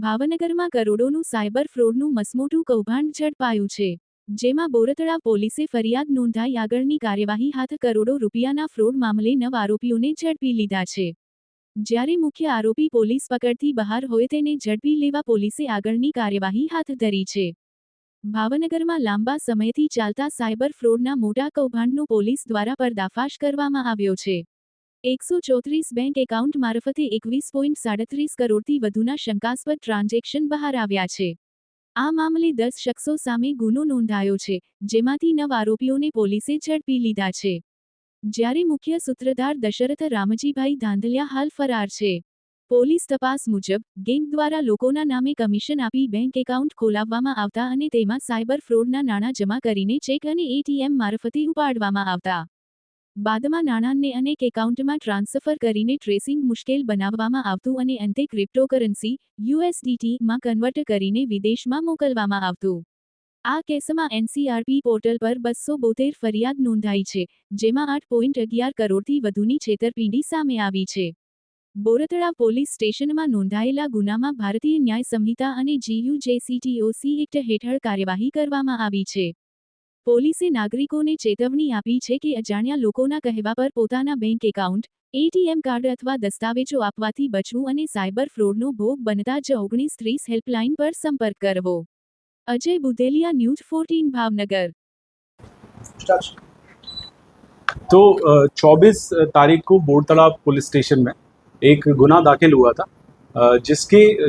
ભાવનગરમાં કરોડોનું સાયબર ફ્રોડનું મસમોટું કૌભાંડ ઝડપાયું છે, જેમાં બોરતળાવ પોલીસે ફરિયાદ નોંધાઈ આગળની કાર્યવાહી હાથ કરોડો રૂપિયાના ફ્રોડ મામલે 9 આરોપીઓને ઝડપી લીધા છે. જ્યારે મુખ્ય આરોપી પોલીસ પકડથી બહાર હોય તેને ઝડપી લેવા પોલીસે આગળની કાર્યવાહી હાથ ધરી છે. ભાવનગરમાં લાંબા સમયથી ચાલતા સાયબર ફ્રોડના મોટા કૌભાંડનો પોલીસ દ્વારા પર્દાફાશ કરવામાં આવ્યો છે. 134 બેંક એકાઉન્ટ મારફતે 21.37 કરોડથી વધુના શંકાસ્પદ ટ્રાન્ઝેક્શન બહાર આવ્યા છે. આ મામલે 10 શખ્સો સામે ગુનો નોંધાયો છે, જેમાંથી 9 આરોપીઓને પોલીસે ઝડપી લીધા છે. જ્યારે મુખ્ય સૂત્રધાર દશરથ રામજીભાઈ ધાંધલિયા હાલ ફરાર છે. પોલીસ તપાસ મુજબ, ગેંગ દ્વારા લોકોના નામે કમિશન આપી બેંક એકાઉન્ટ ખોલાવવામાં આવતા અને તેમાં સાયબર ફ્રોડના નાણાં જમા કરીને ચેક અને એટીએમ મારફતે ઉપાડવામાં આવતા. બાદમાં નાણાંને અનેક એકાઉન્ટમાં ટ્રાન્સફર કરીને ટ્રેસિંગ મુશ્કેલ બનાવવામાં આવતું અને અંતે ક્રિપ્ટોકરન્સી USDT માં કન્વર્ટ કરીને વિદેશમાં મોકલવામાં આવતું. આ કેસમાં NCRP પોર્ટલ પર 272 ફરિયાદ નોંધાઈ છે, જેમાં 8.11 કરોડથી વધુની છેતરપિંડી સામે આવી છે. બોરતળાવ પોલીસ સ્ટેશનમાં નોંધાયેલા ગુનામાં ભારતીય ન્યાય સંહિતા અને GUJCTOC એક્ટ હેઠળ કાર્યવાહી કરવામાં આવી છે. પોલીસે નાગરિકોને ચેતવણી આપી છે કે અજાણ્યા લોકોના કહેવા પર પોતાના બેંક એકાઉન્ટ, ATM કાર્ડ અથવા દસ્તાવેજો આપવાથી બચવું અને સાયબર ફ્રોડનો ભોગ બનતા જ 1930 હેલ્પલાઇન પર સંપર્ક કરવો. અજય બુધેલિયા, न्यूज 14 भावनगर। तो 24 तारीख को बोरतला पुलिस स्टेशन में एक गुना दाखिल हुआ था,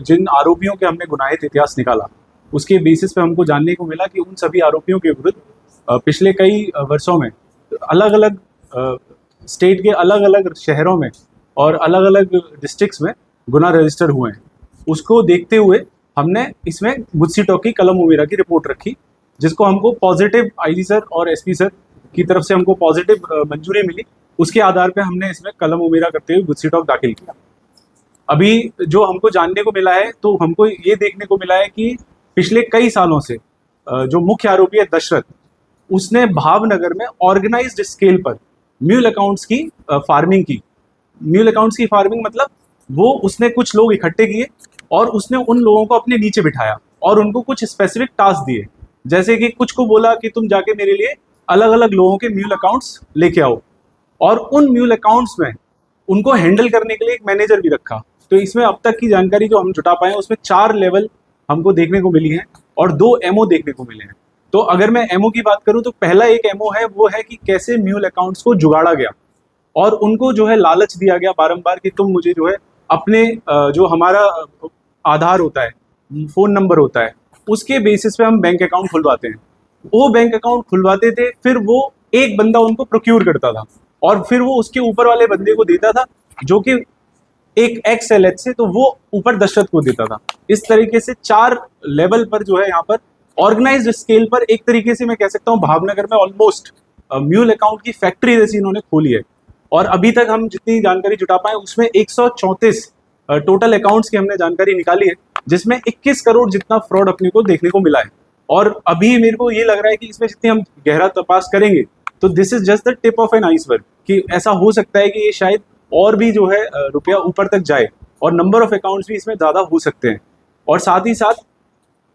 जिन आरोपियों के हमने गुनाहित इतिहास निकाला उसके बेसिस पे हमको जानने को मिला कि उन सभी आरोपियों के विरुद्ध पिछले कई वर्षों में अलग अलग स्टेट के अलग अलग शहरों में और अलग अलग डिस्ट्रिक्ट्स में गुना रजिस्टर हुए हैं। उसको देखते हुए हमने इसमें गुस्सी टॉक की कलम उमेरा की रिपोर्ट रखी, जिसको हमको पॉजिटिव IG सर और SP सर की तरफ से हमको पॉजिटिव मंजूरी मिली। उसके आधार पे हमने इसमें कलम उमेरा करते हुए गुस्सी टॉक दाखिल किया। अभी जो हमको जानने को मिला है, तो हमको ये देखने को मिला है कि पिछले कई सालों से जो मुख्य आरोपी है दशरथ, उसने भावनगर में ऑर्गेनाइज्ड स्केल पर म्यूल अकाउंट्स की फार्मिंग की। म्यूल अकाउंट्स की फार्मिंग मतलब वो उसने कुछ लोग इकट्ठे किए और उसने उन लोगों को अपने नीचे बिठाया और उनको कुछ स्पेसिफिक टास्क दिए, जैसे कि कुछ को बोला कि तुम जाके मेरे लिए अलग अलग लोगों के म्यूल अकाउंट्स लेके आओ, और उन म्यूल अकाउंट्स में उनको हैंडल करने के लिए एक मैनेजर भी रखा। तो इसमें अब तक की जानकारी जो हम जुटा पाए उसमें 4 लेवल हमको देखने को मिली है और 2 MO देखने को मिले हैं। तो अगर मैं MO की बात करूं तो पहला एक MO है, वो है कि कैसे म्यूल अकाउंट्स को जुगाड़ा गया और उनको जो है लालच दिया गया बारंबार कि तुम मुझे जो है अपने जो हमारा आधार होता है, फ़ोन नंबर होता है, उसके बेसिस पे हम बैंक अकाउंट खुलवाते हैं। वो बैंक अकाउंट खुलवाते थे, फिर वो एक बंदा उनको प्रोक्यूर करता था और फिर वो उसके ऊपर वाले बंदे को देता था, जो कि एक XLH से, तो वो ऊपर दशरथ को देता था। इस तरीके से 4 लेवल पर जो है यहाँ पर ऑर्गेनाइज्ड स्केल पर एक तरीके से मैं कह सकता हूँ भावनगर में ऑलमोस्ट म्यूल अकाउंट की फैक्ट्री जैसी इन्होंने खोली है। और अभी तक हम जितनी जानकारी जुटा पाए उसमें 134 टोटल अकाउंट्स की हमने जानकारी निकाली है, जिसमें 21 करोड़ जितना फ्रॉड अपने को देखने को मिला है। और अभी मेरे को ये लग रहा है कि इसमें जितनी हम गहरा तपास करेंगे तो this is just the tip of an iceberg, कि ऐसा हो सकता है कि ये शायद और भी जो है रुपया ऊपर तक जाए और नंबर ऑफ अकाउंट्स भी इसमें ज़्यादा हो सकते हैं। और साथ ही साथ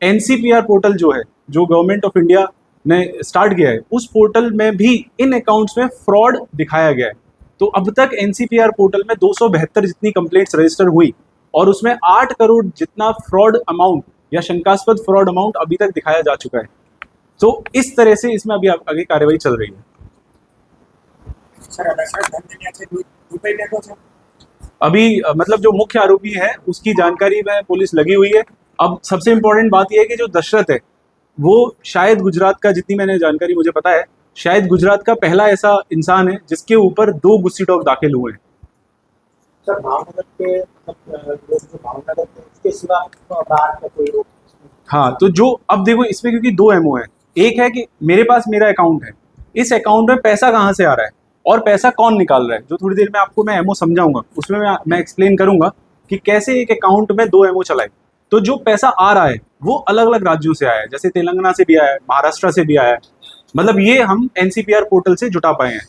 NCPR पोर्टल जो है, जो गवर्नमेंट ऑफ इंडिया ने स्टार्ट किया है, उस पोर्टल में भी इन अकाउंट्स में फ्रॉड दिखाया गया है। तो अब तक NCPR पोर्टल में 272 जितनी कंप्लेंट्स रजिस्टर हुई और उसमें 8 करोड़ जितना फ्रॉड अमाउंट या शंकास्पद फ्रॉड अमाउंट अभी तक दिखाया जा चुका है। तो इस तरह से इसमें अभी आगे कार्रवाई चल रही है। अभी मतलब जो मुख्य आरोपी है उसकी जानकारी में पुलिस लगी हुई है। अब सबसे इम्पोर्टेंट बात यह है कि जो दशरथ है वो शायद गुजरात का, जितनी मैंने जानकारी मुझे पता है, शायद गुजरात का पहला ऐसा इंसान है जिसके ऊपर 2 गुस्सी टॉक दाखिल हुए हैं। सर, भावनगर के भावनगर के सिवा बाहर का कोई लोग? हाँ, तो जो अब देखो इसमें क्योंकि 2 MO है, एक है कि मेरे पास मेरा अकाउंट है, इस अकाउंट में पैसा कहाँ से आ रहा है और पैसा कौन निकाल रहा है, जो थोड़ी देर में आपको मैं MO समझाऊंगा, उसमें मैं एक्सप्लेन करूंगा कि कैसे एक अकाउंट में 2 MO चलाए। तो जो पैसा आ रहा है वो अलग अलग राज्यों से आया है, जैसे तेलंगाना से भी आया है, महाराष्ट्र से भी आया है, मतलब ये हम NCPR पोर्टल से जुटा पाए हैं।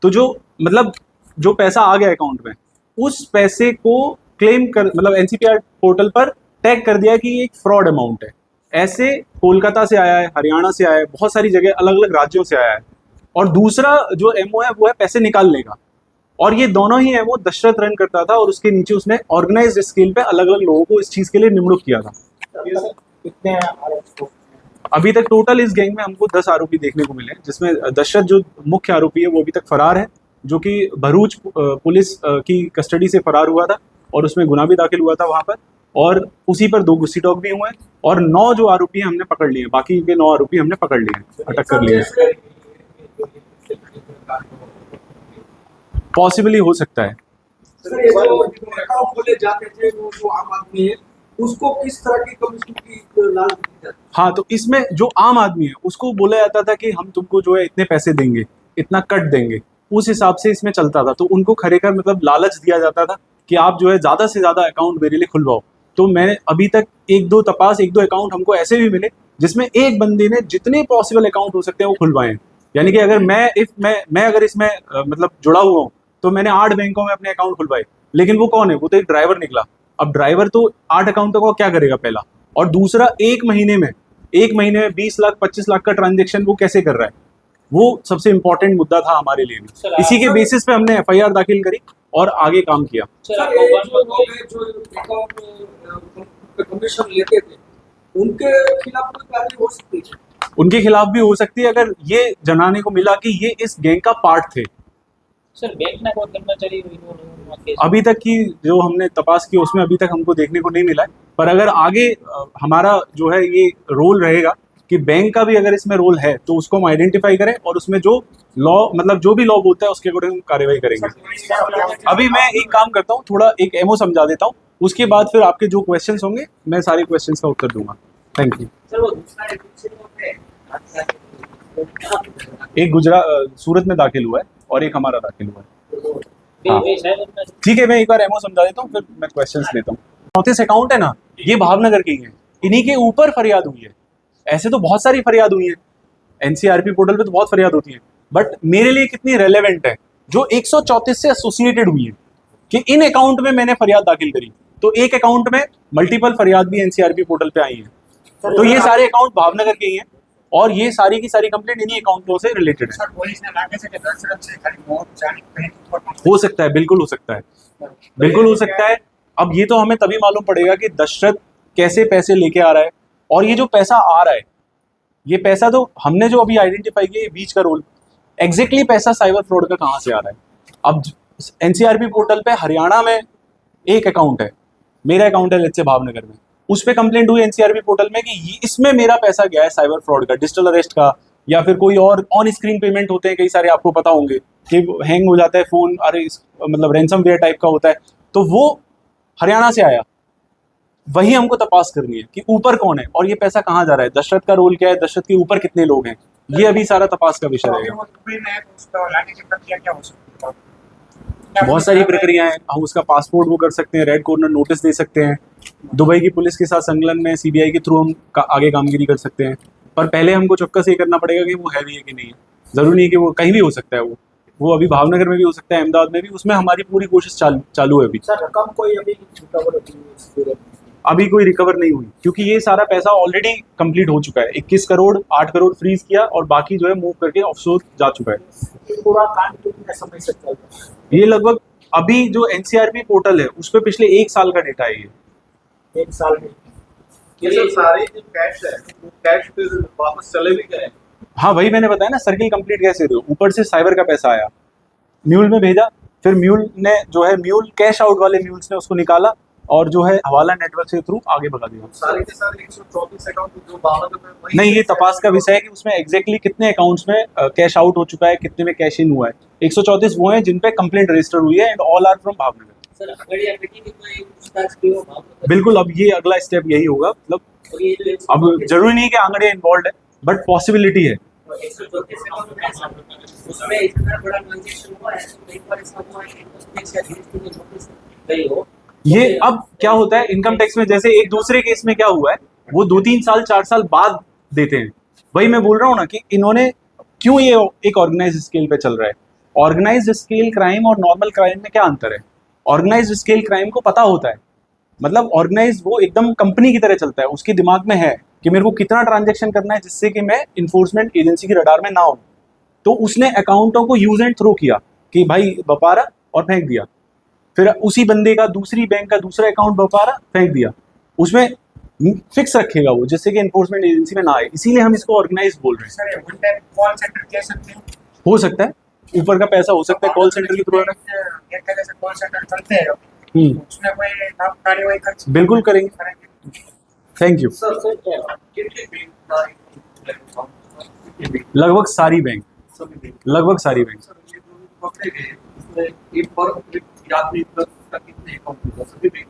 तो जो मतलब जो पैसा आ गया अकाउंट में, उस पैसे को क्लेम कर, मतलब NCPR पोर्टल पर टैग कर दिया कि ये एक फ्रॉड अमाउंट है। ऐसे कोलकाता से आया है, हरियाणा से आया है, बहुत सारी जगह अलग अलग राज्यों से आया है। और दूसरा जो एमओ है वो है पैसे निकालने का, और ये दोनों ही एमओ दशरथ रन करता था, और उसके नीचे उसने ऑर्गेनाइज्ड स्केल पे अलग अलग लोगों को इस चीज के लिए निमणूक किया था। कितने आरोप? अभी तक टोटल इस गैंग में हमको 10 आरोपी देखने को मिले, जिसमें दशरथ जो मुख्य आरोपी है वो अभी तक फरार है, जो कि भरूच पुलिस की कस्टडी से फरार हुआ था, और उसमें गुना भी दाखिल हुआ था वहां पर, और उसी पर 2 गुस्सी टॉक भी हुए हैं, और 9 जो आरोपी हैं हमने पकड़ लिए हैं, बाकी के 9 आरोपी हमने पकड़ लिए हैं, अटक कर लिए हैं। पॉसिबली हो सकता है। सर, ये जो अकाउंट खोले जाते थे वो जो आम आदमी है उसको किस तरह की कमीशन की लालच दी जाती है? हाँ, तो इसमें जो आम आदमी है उसको बोला जाता था कि हम तुमको जो है इतने पैसे देंगे, इतना कट देंगे, उस हिसाब से इसमें चलता था। तो उनको खरेखर मतलब लालच दिया जाता था कि आप जो है ज़्यादा से ज़्यादा अकाउंट मेरे लिए खुलवाओ। तो मैंने अभी तक एक दो अकाउंट हमको ऐसे भी मिले जिसमें एक बंदे ने जितने पॉसिबल अकाउंट हो सकते हैं वो खुलवाए हैं। यानी कि अगर मैं अगर इसमें मतलब जुड़ा हुआ हूँ, तो मैंने 8 बैंकों में अपने अकाउंट खुलवाए, लेकिन वो कौन है? वो तो एक ड्राइवर निकला। अब ड्राइवर तो 8 अकाउंटों को क्या करेगा पहला, और दूसरा एक महीने में 20 लाख 25 लाख का ट्रांजेक्शन वो कैसे कर रहा है, वो सबसे इंपॉर्टेंट मुद्दा था हमारे लिए भी। इसी के बेसिस पे हमने एफआईआर दाखिल करी और आगे काम किया। सर, ये जो लोग हैं जो अकाउंट पे कमीशन लेते थे उनके खिलाफ कोई कार्रवाई हो सकती है? उनके खिलाफ भी हो सकती है, अगर ये जनाने को मिला कि ये इस गैंग का पार्ट थे। सर, बैंकના કોઈ કર્મચારી ઇન્વોલ્વ કેસ अभी तक की जो हमने तपास की उसमें अभी तक हमको देखने को नहीं मिला है, पर अगर आगे हमारा जो है ये रोल रहेगा कि बैंक का भी अगर इसमें रोल है तो उसको हम आइडेंटिफाई करें, और उसमें जो लॉ मतलब जो भी लॉ बोलता है उसके अकॉर्डिंग हम कार्रवाई करेंगे। अभी मैं एक काम करता हूँ, थोड़ा एक एमओ समझा देता हूँ, उसके बाद फिर आपके जो क्वेश्चंस होंगे मैं सारे क्वेश्चंस का उत्तर दूंगा। Thank you. सर, वो दूसरा एक सूरत में दाखिल हुआ है और एक हमारा दाखिल हुआ है। બે બે સાહેબ ठीक है, मैं एक बार एमओ समझा देता हूँ, फिर मैं क्वेश्चंस लेता हूँ। चौथे से अकाउंट है ना, ये भावनगर के ही है, इन्हीं के ऊपर फरियाद हुई है। ऐसे तो बहुत सारी फरियाद हुई है, एनसीआरपी पोर्टल पे तो बहुत फरियाद होती है, बट मेरे लिए कितनी रेलेवेंट है जो 134 से एसोसिएटेड हुई है कि इन अकाउंट में मैंने फरियाद दाखिल करी, तो एक अकाउंट में मल्टीपल फरियाद भी एनसीआरपी पोर्टल पे आई है। तो ये सारे अकाउंट भावनगर के ही हैं, और ये सारी की सारी कंप्लेंट इन्हीं अकाउंटों से रिलेटेड है। सर, पुलिस ने लागे से कि दशरथ से खाली मौत जाने कहीं हो सकता है, बिल्कुल हो सकता है, बिल्कुल हो सकता है। अब ये तो हमें तभी मालूम पड़ेगा कि दशरथ कैसे पैसे लेके आ रहा है, और ये जो पैसा आ रहा है, ये पैसा तो हमने जो अभी आइडेंटिफाई किया, ये बीच का रोल एग्जैक्टली पैसा साइबर फ्रॉड का कहाँ से आ रहा है। अब एनसीआरपी पोर्टल पे हरियाणा में एक अकाउंट है, मेरा अकाउंट है लेट्स से भावनगर में, उस पर कंप्लेंट हुई एनसीआरपी पोर्टल में कि इसमें मेरा पैसा गया है साइबर फ्रॉड का, डिजिटल अरेस्ट का, या फिर कोई और ऑन स्क्रीन पेमेंट होते हैं कई सारे, आपको पता होंगे कि हैंग हो जाता है फोन, अरे मतलब रैंसमवेयर टाइप का होता है, तो वो हरियाणा से आया। वही हमको तपास करनी है कि ऊपर कौन है और ये पैसा कहाँ जा रहा है, दशरथ का रोल क्या है, दशरथ के ऊपर कितने लोग हैं, ये अभी सारा तपास का विषय रहेगा। क्या हो सकता है? बहुत सारी प्रक्रिया है, हम उसका पासपोर्ट वो कर सकते हैं, रेड कॉर्नर नोटिस दे सकते हैं, दुबई की पुलिस के साथ संलग्न में सीबीआई के थ्रू हम आगे कामगिरी कर सकते हैं, पर पहले हमको चौकस ये करना पड़ेगा कि वो है भी है कि नहीं है। ज़रूरी नहीं है कि वो कहीं भी हो सकता है, वो अभी भावनगर में भी हो सकता है, अहमदाबाद में भी, उसमें हमारी पूरी कोशिश चालू है अभी। सर, रकम कोई अभी रिकवर होती है? अभी कोई रिकवर नहीं हुई, क्योंकि ये सारा पैसा ऑलरेडी कंप्लीट हो चुका है। 21 करोड़ 8 करोड़ फ्रीज किया, और बाकी जो है मूव करके ऑफशोर जा चुका है। ये पूरा कांड कितने समय से चल रहा है? ये लगभग अभी जो एनसीआरपी पोर्टल है उस पर पिछले 1 साल का डेटा है ये। 1 साल में ये सब सारे जो कैश है वो कैश फिर वापस चले भी गए? हाँ, वही मैंने बताया ना, सर्किल कंप्लीट कैसे हुई। ऊपर से साइबर का पैसा आया, म्यूल में भेजा, फिर म्यूल ने जो है म्यूल कैश आउट वाले म्यूल्स ने उसको निकाला, और जो है हवाला नेटवर्क के थ्रू आगे भगा दिया। सारे के सारे 124 अकाउंट जो भावनगर में वही नहीं, ये तपास का विषय है कि उसमें एग्जैक्टली कितने अकाउंट्स में कैश आउट हो चुका है, कितने में कैश इन हुआ है। 134 वो हैं जिन पे कंप्लेंट रजिस्टर हुई है, and all are from Bhavnagar. Sir, अगड़िया पेटी की कोई पूछताछ की हो भावनगर? बिल्कुल, अब ये अगला स्टेप यही होगा, मतलब और ये जो अब जरूरी नहीं है कि आंकड़े इन्वॉल्व है, बट पॉसिबिलिटी है। 134 अकाउंट में उसमें इतना बड़ा ट्रांजैक्शन हुआ है, तो एक बार इसका हुआ है कि इसका जीएसटी में नोटिस गई हो। ये अब क्या होता है इनकम टैक्स में, जैसे एक दूसरे केस में क्या हुआ है, वो 2-3 साल 4 साल बाद देते हैं। वही मैं बोल रहा हूँ ना कि इन्होंने क्यों ये एक ऑर्गेनाइज स्केल पे चल रहा है। ऑर्गेनाइज स्केल क्राइम और नॉर्मल क्राइम में क्या अंतर है? ऑर्गेनाइज स्केल क्राइम को पता होता है मतलब ऑर्गेनाइज वो एकदम कंपनी की तरह चलता है, उसके दिमाग में है कि मेरे को कितना ट्रांजैक्शन करना है जिससे कि मैं इन्फोर्समेंट एजेंसी की रडार में ना हूँ। तो उसने अकाउंटों को यूज एंड थ्रो किया कि भाई बपारा और फेंक दिया, फिर उसी बंदे का दूसरी बैंक का दूसरा अकाउंट बपारा फेंक दिया, उसमें फिक्स रखेगा वो जिससे कि इन्फोर्समेंट एजेंसी में ना आए, इसीलिए हम इसको ऑर्गेनाइज बोल रहे हैं। Sir one time call centre कह सकते हैं। हो सकता है ऊपर का पैसा हो सकता है कॉल सेंटर के थ्रू है। एक तरह से कॉल सेंटर चलते हैं उसमें कोई आप कार्यवाही कर सकते बिल्कुल करेंगे। Thank you. सर कितने बैंक का लगभग सारी बैंक, सभी बैंक लगभग सारी बैंक। सर ये जो पकड़े गए इसमें एक पर आदमी का कितने अकाउंट होगा सभी बैंक?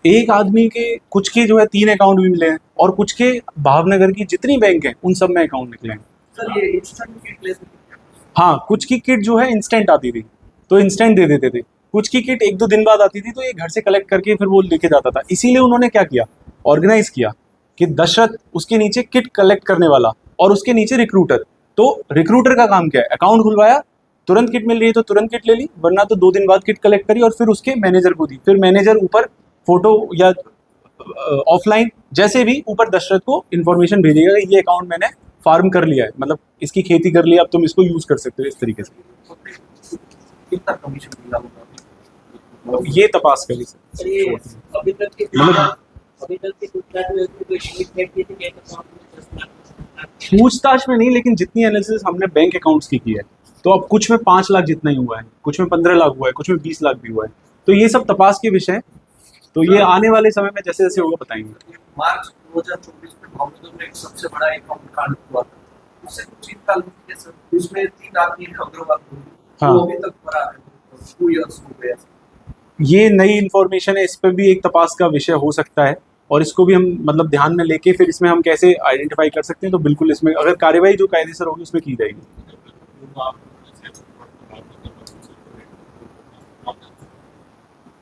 एक आदमी के कुछ के जो है 3 अकाउंट भी मिले हैं और कुछ के भावनगर की जितनी बैंक हैं उन सब में अकाउंट निकले हैं। सर ये इंस्टेंट किट ले सकते हैं? हाँ, कुछ की किट जो है इंस्टेंट आती थी तो इंस्टेंट दे देते थे, कुछ की किट 1-2 दिन बाद आती थी तो ये घर से कलेक्ट करके फिर वो लेके जाता था। इसीलिए उन्होंने क्या किया, ऑर्गेनाइज किया कि दशरथ उसके नीचे किट कलेक्ट करने वाला और उसके नीचे रिक्रूटर। तो रिक्रूटर का काम क्या है, अकाउंट खुलवाया, तुरंत किट मिल रही है तो तुरंत किट ले ली, वरना तो 2 दिन बाद किट कलेक्ट करी और फिर उसके मैनेजर को दी, फिर मैनेजर ऊपर फोटो या ऑफलाइन जैसे भी ऊपर दशरथ को इन्फॉर्मेशन भेजेगा कि ये अकाउंट मैंने फार्म कर लिया है, मतलब इसकी खेती कर लिया, अब तुम इसको यूज कर सकते हो इस तरीके से। कितना कमीशन मिला होगा? अब ये तपास करी सर। सर ये अभी तक के मतलब अभी तक के कुछ कोई शीट फेंक दी थी कि पूछताछ में नहीं, लेकिन जितनी एनालिसिस हमने बैंक अकाउंट्स की है तो अब कुछ में 5 लाख जितना ही हुआ है, कुछ में 15 लाख हुआ है, कुछ में 20 लाख भी हुआ है, तो ये सब तपास के विषय हैं। तो ये आने वाले समय में जैसे जैसे होगा बताएंगे। मार्च 2024 में भावनगर में एक सबसे बड़ा अकाउंट कांड हुआ था, उससे कुछ चिंता लगती है सर। उसमें 3 आदमी है अग्रवाल, हाँ। वो अभी तक फरार है, 2 इयर्स हो गए। ये नई इन्फॉर्मेशन है, इस पर भी एक तपास का विषय हो सकता है और इसको भी हम मतलब ध्यान में लेके फिर इसमें हम कैसे आइडेंटिफाई कर सकते हैं, तो बिल्कुल इसमें अगर कार्यवाही जो कायदेसर होगी उसमें की जाएगी।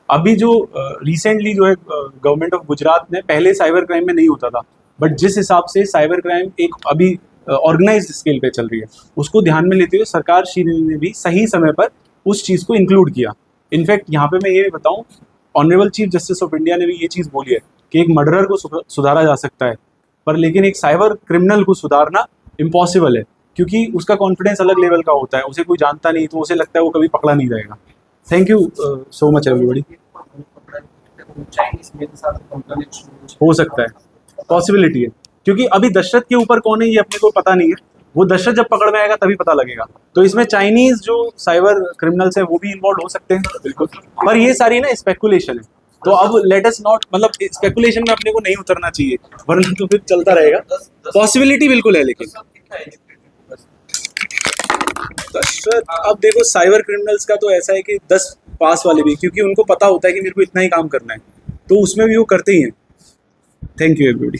अभी जो रिसेंटली जो है गवर्नमेंट ऑफ गुजरात ने, पहले साइबर क्राइम में नहीं होता था, बट जिस हिसाब से साइबर क्राइम एक अभी ऑर्गेनाइज्ड स्केल पे चल रही है उसको ध्यान में लेते हुए सरकार श्री ने भी सही समय पर उस चीज़ को इंक्लूड किया। इनफैक्ट यहाँ पे मैं ये भी बताऊँ, honourable chief justice of India ने भी ये चीज़ बोली है कि एक मर्डरर को सुधारा जा सकता है, पर लेकिन एक साइबर क्रिमिनल को सुधारना इम्पॉसिबल है, क्योंकि उसका कॉन्फिडेंस अलग लेवल का होता है, उसे कोई जानता नहीं तो उसे लगता है वो कभी पकड़ा नहीं जाएगा। Thank you so much everybody. हो सकता है, पॉसिबिलिटी है, क्योंकि अभी दशरथ के ऊपर कौन है ये अपने को पता नहीं है, वो दशरथ जब पकड़ में आएगा तभी पता लगेगा। तो इसमें चाइनीज जो साइबर क्रिमिनल्स है वो भी इन्वॉल्व हो सकते हैं बिल्कुल, पर ये सारी ना स्पेकुलेशन है, तो अब लेट अस नॉट, मतलब स्पेकुलेशन में अपने को नहीं उतरना चाहिए वरना तो फिर चलता रहेगा। पॉसिबिलिटी बिल्कुल है, लेकिन दशरथ अब देखो साइबर क्रिमिनल्स का तो ऐसा है कि 10 पास वाले भी, क्योंकि उनको पता होता है कि मेरे को इतना ही काम करना है, तो उसमें भी वो करते ही हैं। Thank you everybody.